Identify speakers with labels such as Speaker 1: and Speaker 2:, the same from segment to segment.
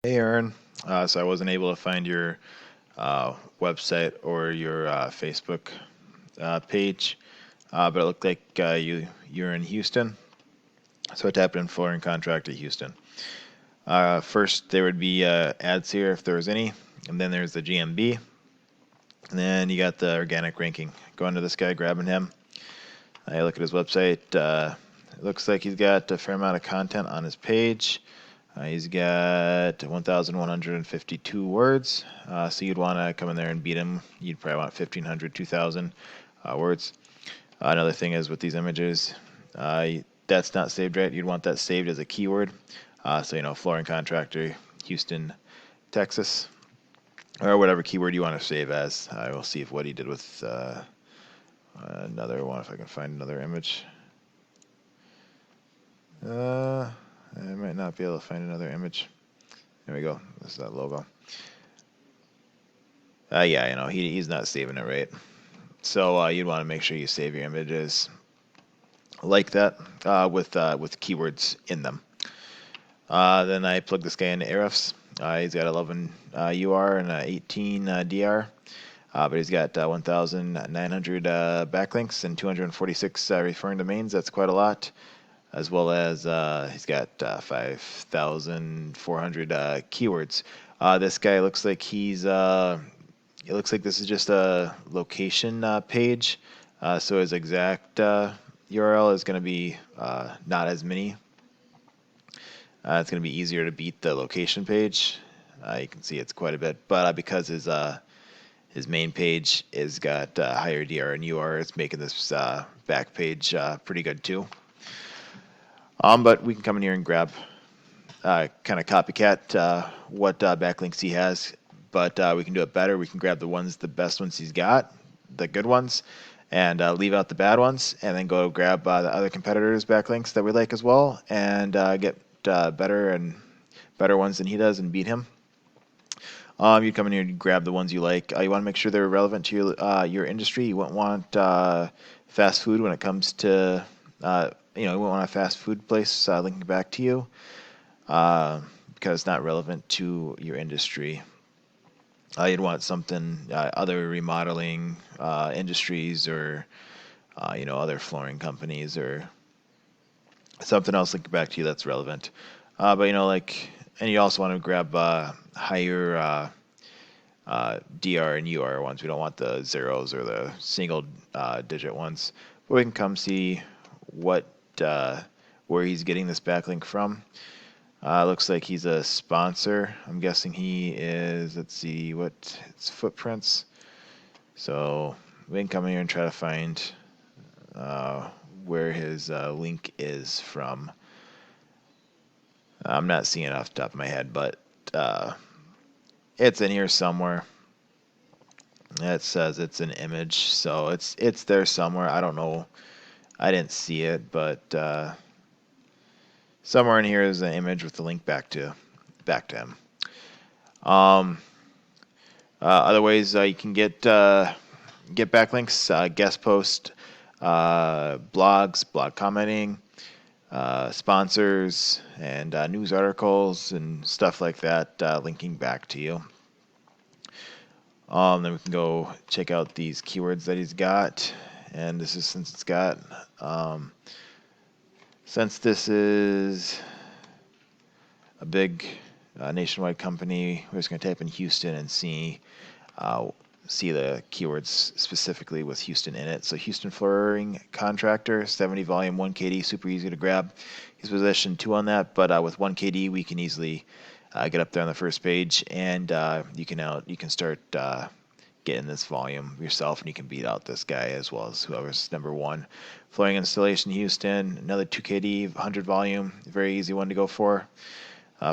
Speaker 1: Hey Aaron, so I wasn't able to find your website or your Facebook page, but it looked like you're in Houston. So I tapped in flooring contract at Houston. First, there would be ads here if there was any, and then there's the GMB, and then you got the organic ranking. Going to this guy, grabbing him. I look at his website. It looks like he's got a fair amount of content on his page. He's got 1,152 words, so you'd want to come in there and beat him. You'd probably want 1,500, 2,000 words. Another thing is with these images, that's not saved right. You'd want that saved as a keyword. So, flooring contractor, Houston, Texas, or whatever keyword you want to save as. I will see what he did with another one, if I can find another image. I might not be able to find another image. There we go. This is that logo. Yeah, he's not saving it right. So you'd want to make sure you save your images like that with keywords in them. Then I plug this guy into Ahrefs. He's got 11 UR and 18 DR, but he's got 1,900 backlinks and 246 referring domains. That's quite a lot. As well as he's got 5,400 keywords. This guy looks like it looks like this is just a location page, so his exact URL is going to be not as many. It's going to be easier to beat the location page. You can see it's quite a bit, but because his main page is got higher DR and UR, it's making this back page pretty good too. But we can come in here and grab kind of copycat what backlinks he has, but we can do it better. We can grab the best ones he's got, the good ones, and leave out the bad ones, and then go grab the other competitors' backlinks that we like as well, and get better ones than he does and beat him. You come in here and grab the ones you like. You want to make sure they're relevant to your industry. You wouldn't want fast food when it comes to you wouldn't want a fast food place linking back to you because it's not relevant to your industry. You'd want something other remodeling industries or other flooring companies or something else linking back to you that's relevant. But and you also want to grab higher DR and UR ones. We don't want the zeros or the single digit ones. But we can come see where he's getting this backlink from. Looks like he's a sponsor. I'm guessing he is. Let's see what it's footprints. So we can come in here and try to find where his link is from. I'm not seeing it off the top of my head, but it's in here somewhere. It says it's an image, so it's there somewhere. I don't know. I didn't see it, but somewhere in here is an image with the link back to him. Other ways you can get backlinks, guest post, blogs, blog commenting, sponsors, and news articles and stuff like that linking back to you. Then we can go check out these keywords that he's got, and this is since this is a big nationwide company. We're just going to type in Houston and see the keywords specifically with Houston in it. So Houston flooring contractor, 70 volume, 1 KD, super easy to grab. He's position 2 on that, but with 1 KD we can easily get up there on the first page, and you can start getting this volume yourself, and you can beat out this guy as well as whoever's number 1. Flooring installation Houston, another 2 KD, 100 volume, very easy one to go for.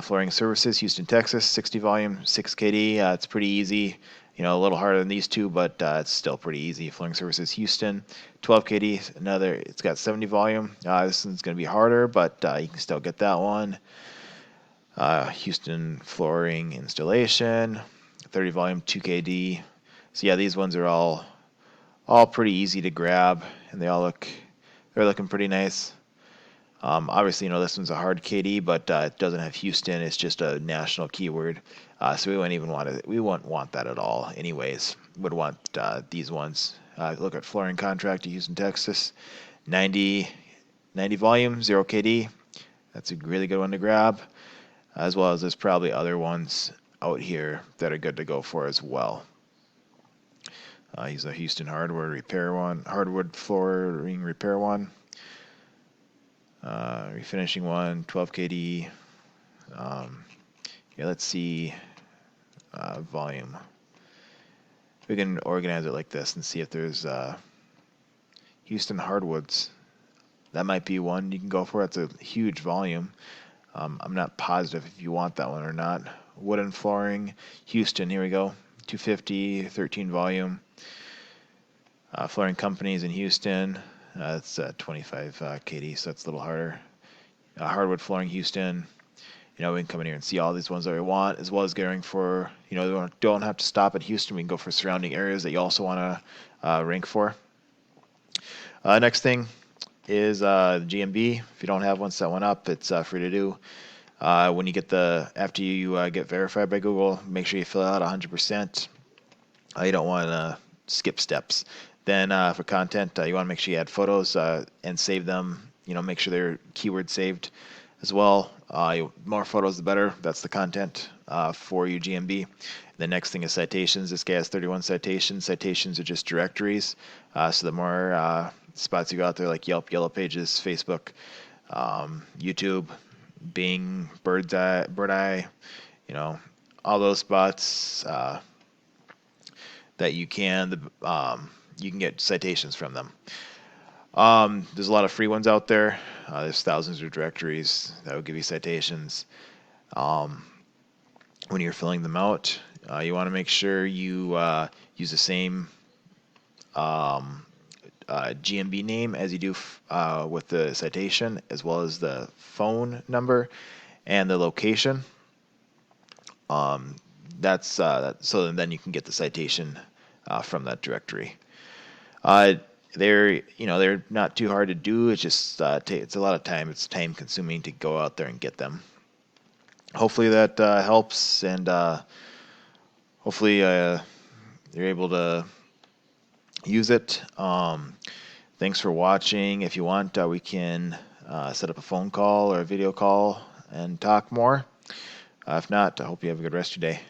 Speaker 1: Flooring services Houston, Texas, 60 volume, 6 KD. It's pretty easy. A little harder than these two, but it's still pretty easy. Flooring services Houston, 12 KD. It's got 70 volume. This one's going to be harder, but you can still get that one. Houston flooring installation, 30 volume, 2 KD. So yeah, these ones are all pretty easy to grab, and they're looking pretty nice. Obviously, this one's a hard KD, but it doesn't have Houston. It's just a national keyword, so we wouldn't even want it. We wouldn't want that at all. Anyways, would want these ones. Look at flooring contract to Houston, Texas, 90, 90 volume, 0 KD. That's a really good one to grab, as well as there's probably other ones out here that are good to go for as well. He's a Houston hardwood repair one, hardwood flooring repair one. Refinishing one, 12 KD. Yeah, let's see volume. We can organize it like this and see if there's Houston hardwoods. That might be one you can go for. It's a huge volume. I'm not positive if you want that one or not. Wooden flooring, Houston. Here we go. 250, 13 volume. Flooring companies in Houston. That's 25 KD, so that's a little harder. Hardwood flooring, Houston. We can come in here and see all these ones that we want, as well as going for, we don't have to stop at Houston. We can go for surrounding areas that you also want to rank for. Next thing is GMB. If you don't have one, set one up. It's free to do. When you get after you get verified by Google, make sure you fill out 100%. You don't want to skip steps. Then for content, you want to make sure you add photos and save them. Make sure they're keyword saved as well. More photos, the better. That's the content for your GMB. The next thing is citations. This guy has 31 citations. Citations are just directories. So the more spots you got out there, like Yelp, Yellow Pages, Facebook, YouTube, Bing, Bird Eye, all those spots that you can get citations from them. There's a lot of free ones out there. There's thousands of directories that will give you citations. When you're filling them out, you want to make sure you use the same GMB name as you do with the citation, as well as the phone number and the location. That's so then you can get the citation from that directory. They're not too hard to do. It's just it's a lot of time. It's time consuming to go out there and get them. Hopefully that helps, and hopefully you're able to use it. Thanks for watching. If you want, we can set up a phone call or a video call and talk more. If not, I hope you have a good rest of your day.